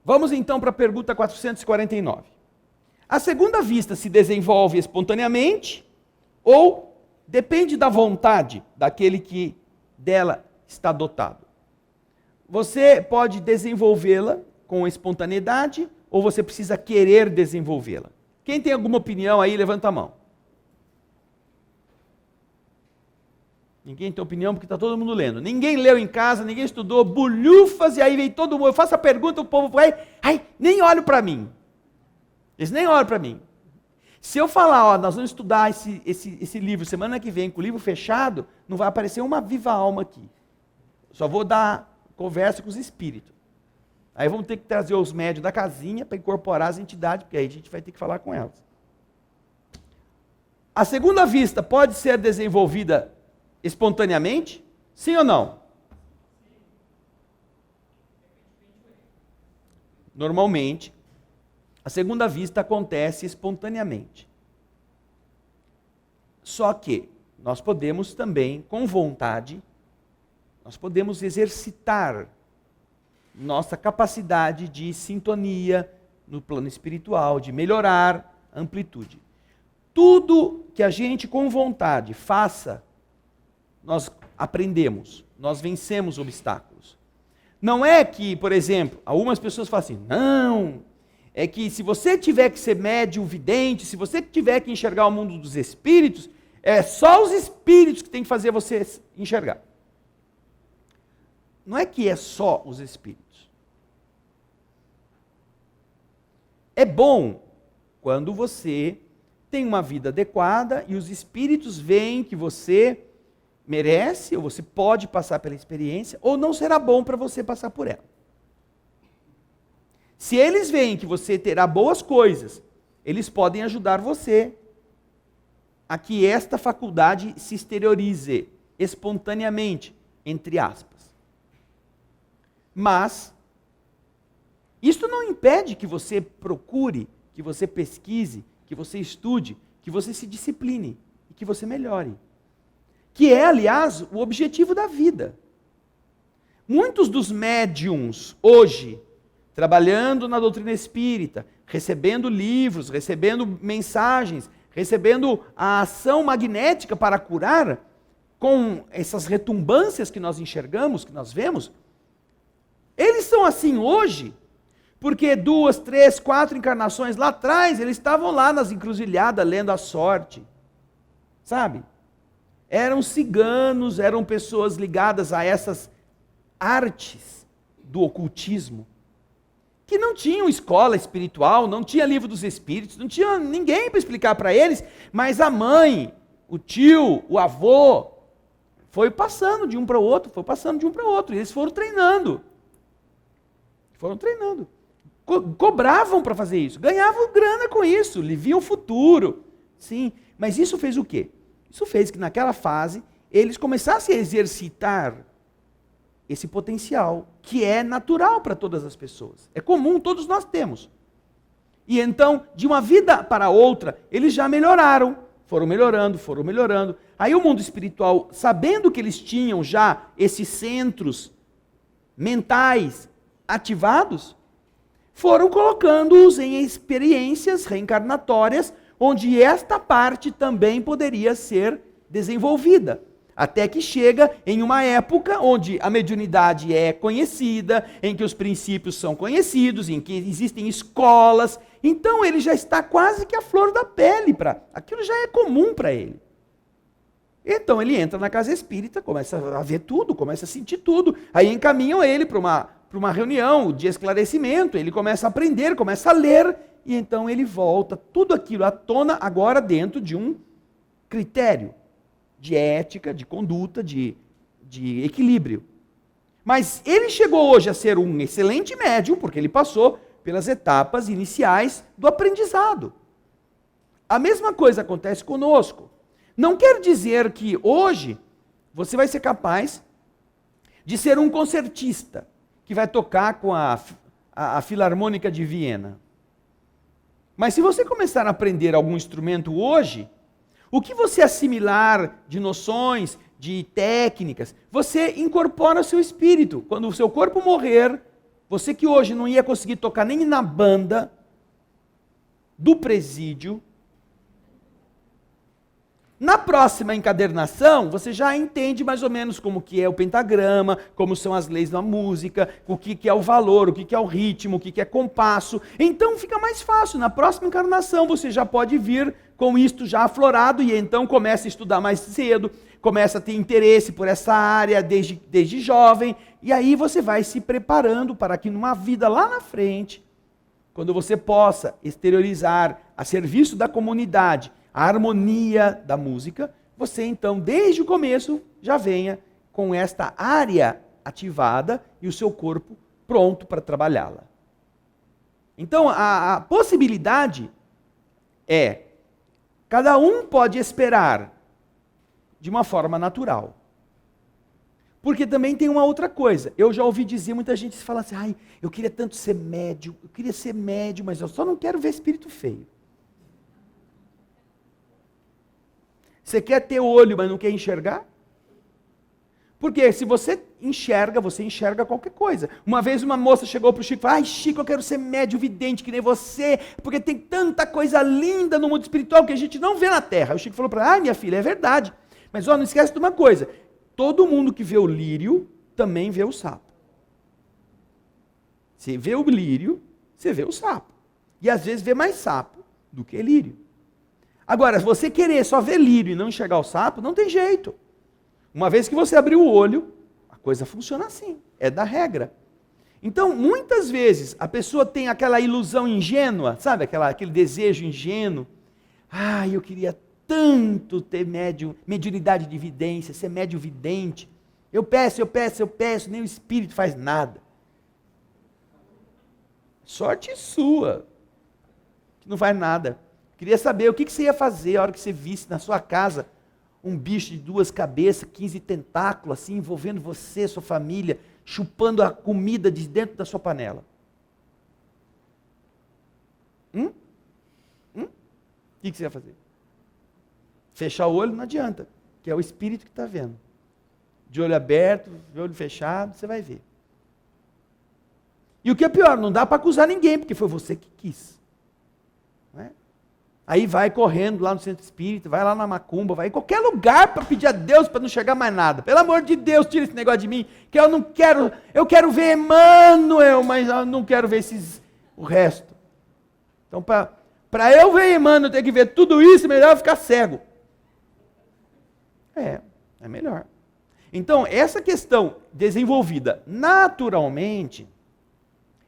Vamos então para a pergunta 449. A segunda vista se desenvolve espontaneamente ou depende da vontade daquele que dela está dotado? Você pode desenvolvê-la com espontaneidade ou você precisa querer desenvolvê-la? Quem tem alguma opinião aí, levanta a mão. Ninguém tem opinião porque está todo mundo lendo. Ninguém leu em casa, ninguém estudou, bulhufas, e aí vem todo mundo. Eu faço a pergunta, o povo vai, nem olham para mim. Eles nem olham para mim. Se eu falar, ó, nós vamos estudar esse livro semana que vem, com o livro fechado, não vai aparecer uma viva alma aqui. Só vou dar conversa com os espíritos. Aí vamos ter que trazer os médios da casinha para incorporar as entidades, porque aí a gente vai ter que falar com elas. A segunda vista pode ser desenvolvida espontaneamente? Sim ou não? Normalmente, a segunda vista acontece espontaneamente. Só que nós podemos também, com vontade, nós podemos exercitar nossa capacidade de sintonia no plano espiritual, de melhorar a amplitude. Tudo que a gente com vontade faça, nós aprendemos, nós vencemos obstáculos. Não é que, por exemplo, algumas pessoas falam assim, não, é que se você tiver que ser médium vidente, se você tiver que enxergar o mundo dos espíritos, é só os espíritos que tem que fazer você enxergar. Não é que é só os espíritos. É bom quando você tem uma vida adequada e os espíritos veem que você merece, ou você pode passar pela experiência, ou não será bom para você passar por ela. Se eles veem que você terá boas coisas, eles podem ajudar você a que esta faculdade se exteriorize espontaneamente, entre aspas. Mas isto não impede que você procure, que você pesquise, que você estude, que você se discipline e que você melhore. Que é, aliás, o objetivo da vida. Muitos dos médiuns hoje, trabalhando na doutrina espírita, recebendo livros, recebendo mensagens, recebendo a ação magnética para curar, com essas retumbâncias que nós enxergamos, que nós vemos, eles são assim hoje, porque 2, 3, 4 encarnações lá atrás, eles estavam lá nas encruzilhadas lendo a sorte, sabe? Eram ciganos, eram pessoas ligadas a essas artes do ocultismo, que não tinham escola espiritual, não tinha livro dos espíritos, não tinha ninguém para explicar para eles, mas a mãe, o tio, o avô, foi passando de um para o outro, e eles foram treinando. Cobravam para fazer isso, ganhavam grana com isso, lhe viam o futuro. Sim, mas isso fez o quê? Isso fez que naquela fase eles começassem a exercitar esse potencial, que é natural para todas as pessoas. É comum, todos nós temos. E então, de uma vida para outra, eles já melhoraram, foram melhorando. Aí o mundo espiritual, sabendo que eles tinham já esses centros mentais ativados, foram colocando-os em experiências reencarnatórias, onde esta parte também poderia ser desenvolvida. Até que chega em uma época onde a mediunidade é conhecida, em que os princípios são conhecidos, em que existem escolas. Então ele já está quase que à flor da pele, aquilo já é comum para ele. Então ele entra na casa espírita, começa a ver tudo, começa a sentir tudo. Aí encaminham ele para uma reunião de esclarecimento, ele começa a aprender, começa a ler, e então ele volta tudo aquilo à tona agora dentro de um critério de ética, de conduta, de equilíbrio. Mas ele chegou hoje a ser um excelente médium, porque ele passou pelas etapas iniciais do aprendizado. A mesma coisa acontece conosco. Não quer dizer que hoje você vai ser capaz de ser um concertista, que vai tocar com a Filarmônica de Viena. Mas se você começar a aprender algum instrumento hoje, o que você assimilar de noções, de técnicas, você incorpora o seu espírito. Quando o seu corpo morrer, Você que hoje não ia conseguir tocar nem na banda do presídio, na próxima encadernação, você já entende mais ou menos como que é o pentagrama, como são as leis da música, o que é o valor, o que é o ritmo, o que é compasso. Então fica mais fácil. Na próxima encarnação você já pode vir com isto já aflorado e então começa a estudar mais cedo, começa a ter interesse por essa área desde jovem, e aí você vai se preparando para que numa vida lá na frente, quando você possa exteriorizar a serviço da comunidade, a harmonia da música, você então, desde o começo, já venha com esta área ativada e o seu corpo pronto para trabalhá-la. Então, a possibilidade é, cada um pode esperar de uma forma natural. Porque também tem uma outra coisa. Eu já ouvi dizer, muita gente fala assim, ai, eu queria tanto ser médium, eu queria ser médium, mas eu só não quero ver espírito feio. Você quer ter olho, mas não quer enxergar? Porque se você enxerga qualquer coisa. Uma vez uma moça chegou para o Chico e falou, ai Chico, eu quero ser médium vidente que nem você, porque tem tanta coisa linda no mundo espiritual que a gente não vê na Terra. O Chico falou para ela, ai minha filha, é verdade. Mas não esquece de uma coisa, todo mundo que vê o lírio, também vê o sapo. Você vê o lírio, você vê o sapo. E às vezes vê mais sapo do que lírio. Agora, se você querer só ver lírio e não enxergar o sapo, não tem jeito. Uma vez que você abrir o olho, a coisa funciona assim, é da regra. Então, muitas vezes, a pessoa tem aquela ilusão ingênua, sabe, aquele desejo ingênuo. Ah, eu queria tanto ter mediunidade de vidência, ser médium vidente. Eu peço, nem o espírito faz nada. Sorte sua, que não faz nada. Queria saber o que você ia fazer a hora que você visse na sua casa um bicho de 2 cabeças, 15 tentáculos, assim, envolvendo você, sua família, chupando a comida de dentro da sua panela. O que você ia fazer? Fechar o olho não adianta, que é o espírito que está vendo. De olho aberto, de olho fechado, você vai ver. E o que é pior, não dá para acusar ninguém, porque foi você que quis. Não é? Aí vai correndo lá no centro espírita, vai lá na macumba, vai em qualquer lugar para pedir a Deus para não chegar mais nada. Pelo amor de Deus, tira esse negócio de mim, que eu quero ver Emmanuel, mas eu não quero ver o resto. Então, para eu ver Emmanuel, ter que ver tudo isso, melhor eu ficar cego. É melhor. Então, essa questão desenvolvida naturalmente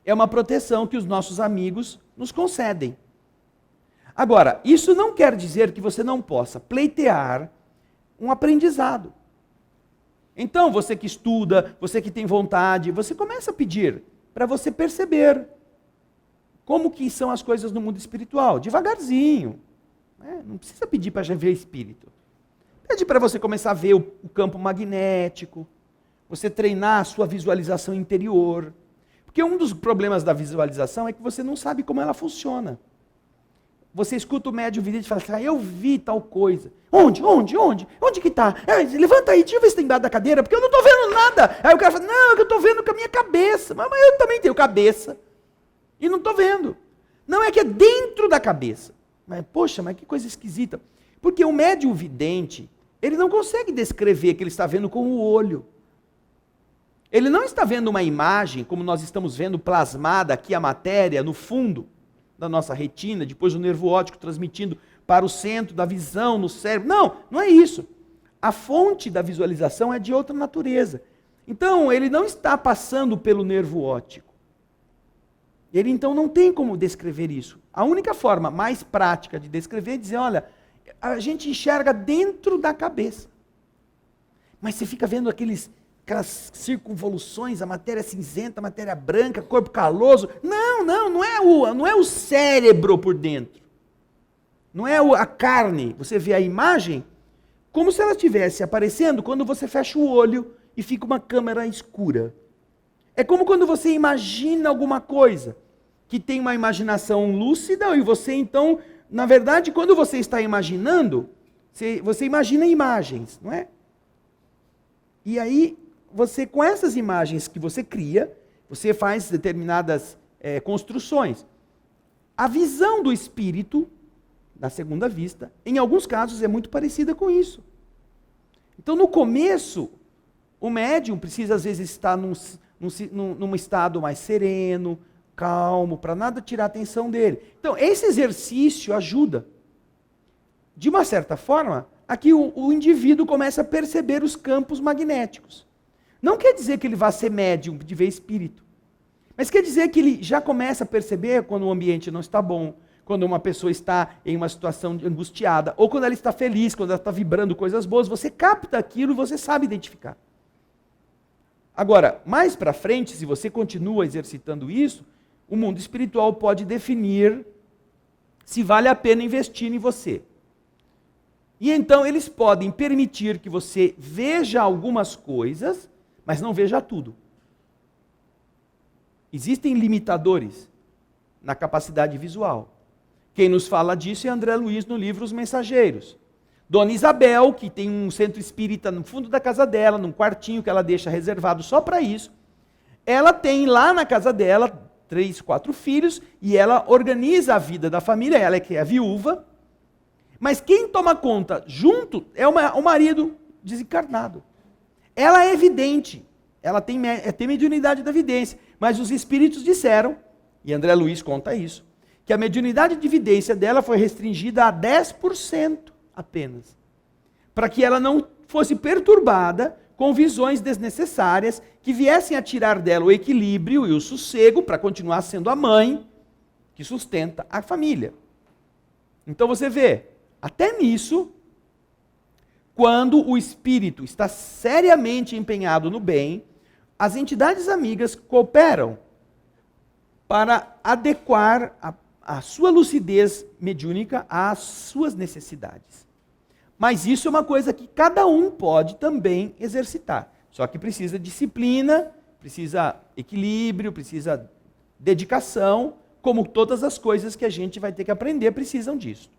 é uma proteção que os nossos amigos nos concedem. Agora, isso não quer dizer que você não possa pleitear um aprendizado. Então, você que estuda, você que tem vontade, você começa a pedir para você perceber como que são as coisas no mundo espiritual, devagarzinho. Né? Não precisa pedir para já ver espírito. Pede para você começar a ver o campo magnético, você treinar a sua visualização interior. Porque um dos problemas da visualização é que você não sabe como ela funciona. Você escuta o médium vidente e fala assim, eu vi tal coisa. Onde? Onde que está? Levanta aí, deixa eu ver se tem embaixo da cadeira, porque eu não estou vendo nada. Aí o cara fala, não, é que eu estou vendo com a minha cabeça. Mas eu também tenho cabeça. E não estou vendo. Não, é que é dentro da cabeça. Mas, poxa, mas que coisa esquisita. Porque o médium vidente, ele não consegue descrever que ele está vendo com o olho. Ele não está vendo uma imagem, como nós estamos vendo plasmada aqui a matéria no fundo da nossa retina, depois o nervo óptico transmitindo para o centro da visão, no cérebro. Não é isso. A fonte da visualização é de outra natureza. Então, ele não está passando pelo nervo óptico. Ele, então, não tem como descrever isso. A única forma mais prática de descrever é dizer, olha, a gente enxerga dentro da cabeça. Mas você fica vendo aquelas circunvoluções, a matéria cinzenta, a matéria branca, corpo caloso. Não é o cérebro por dentro. Não é a carne. Você vê a imagem como se ela estivesse aparecendo quando você fecha o olho e fica uma câmera escura. É como quando você imagina alguma coisa, que tem uma imaginação lúcida e você então, na verdade, quando você está imaginando, você imagina imagens, não é? E aí, você, com essas imagens que você cria, você faz determinadas construções. A visão do espírito, na segunda vista, em alguns casos é muito parecida com isso. Então, no começo, o médium precisa, às vezes, estar num estado mais sereno, calmo, para nada tirar a atenção dele. Então, esse exercício ajuda. De uma certa forma, aqui o indivíduo começa a perceber os campos magnéticos. Não quer dizer que ele vá ser médium de ver espírito, mas quer dizer que ele já começa a perceber quando o ambiente não está bom, quando uma pessoa está em uma situação angustiada, ou quando ela está feliz, quando ela está vibrando coisas boas, você capta aquilo e você sabe identificar. Agora, mais para frente, se você continua exercitando isso, o mundo espiritual pode definir se vale a pena investir em você. E então eles podem permitir que você veja algumas coisas, mas não veja tudo. Existem limitadores na capacidade visual. Quem nos fala disso é André Luiz no livro Os Mensageiros. Dona Isabel, que tem um centro espírita no fundo da casa dela, num quartinho que ela deixa reservado só para isso, ela tem lá na casa dela 3, 4 filhos, e ela organiza a vida da família, ela é que é a viúva, mas quem toma conta junto é o marido desencarnado. Ela é evidente, ela tem mediunidade da vidência, mas os espíritos disseram, e André Luiz conta isso, que a mediunidade de vidência dela foi restringida a 10% apenas, para que ela não fosse perturbada com visões desnecessárias que viessem a tirar dela o equilíbrio e o sossego para continuar sendo a mãe que sustenta a família. Então você vê, até nisso, quando o espírito está seriamente empenhado no bem, as entidades amigas cooperam para adequar a sua lucidez mediúnica às suas necessidades. Mas isso é uma coisa que cada um pode também exercitar. Só que precisa disciplina, precisa equilíbrio, precisa dedicação, como todas as coisas que a gente vai ter que aprender precisam disso.